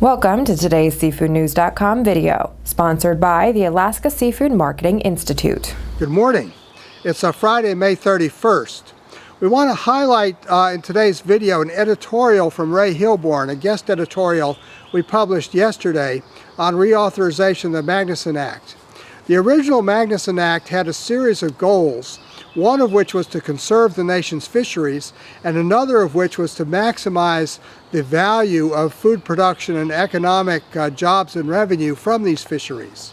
Welcome to today's SeafoodNews.com video, sponsored by the Alaska Seafood Marketing Institute. Good morning. It's Friday, May 31st. We want to highlight in today's video an editorial from Ray Hilborn, a guest editorial we published yesterday on reauthorization of the Magnuson Act. The original Magnuson Act had a series of goals, one of which was to conserve the nation's fisheries, and another of which was to maximize the value of food production and economic jobs and revenue from these fisheries.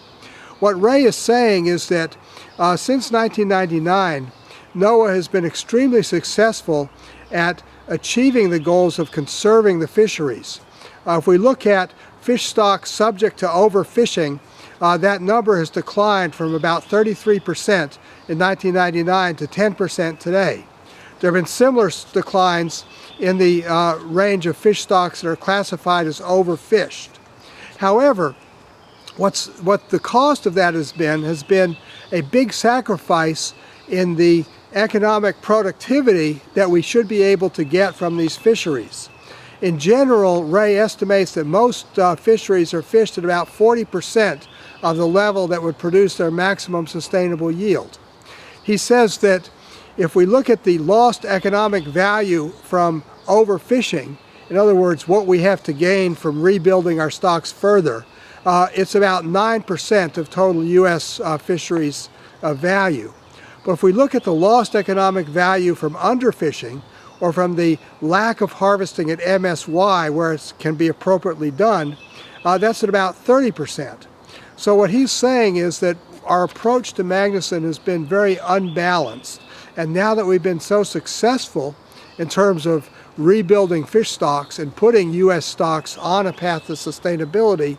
What Ray is saying is that since 1999, NOAA has been extremely successful at achieving the goals of conserving the fisheries. If we look at fish stocks subject to overfishing, that number has declined from about 33% in 1999 to 10% today. There have been similar declines in the range of fish stocks that are classified as overfished. However, what the cost of that has been a big sacrifice in the economic productivity that we should be able to get from these fisheries. In general, Ray estimates that most fisheries are fished at about 40% of the level that would produce their maximum sustainable yield. He says that if we look at the lost economic value from overfishing, in other words, what we have to gain from rebuilding our stocks further, it's about 9% of total U.S. Fisheries value. But if we look at the lost economic value from underfishing, or from the lack of harvesting at MSY where it can be appropriately done, that's at about 30%. So what he's saying is that our approach to Magnuson has been very unbalanced. And now that we've been so successful in terms of rebuilding fish stocks and putting U.S. stocks on a path to sustainability,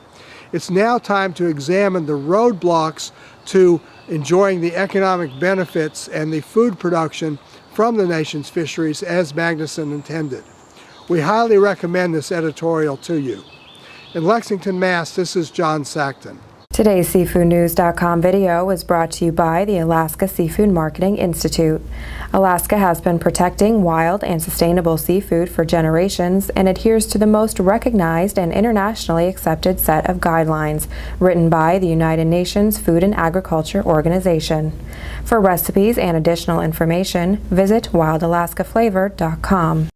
it's now time to examine the roadblocks to enjoying the economic benefits and the food production from the nation's fisheries as Magnuson intended. We highly recommend this editorial to you. In Lexington, Mass., this is John Sackton. Today's SeafoodNews.com video was brought to you by the Alaska Seafood Marketing Institute. Alaska has been protecting wild and sustainable seafood for generations and adheres to the most recognized and internationally accepted set of guidelines written by the United Nations Food and Agriculture Organization. For recipes and additional information, visit wildalaskaflavor.com.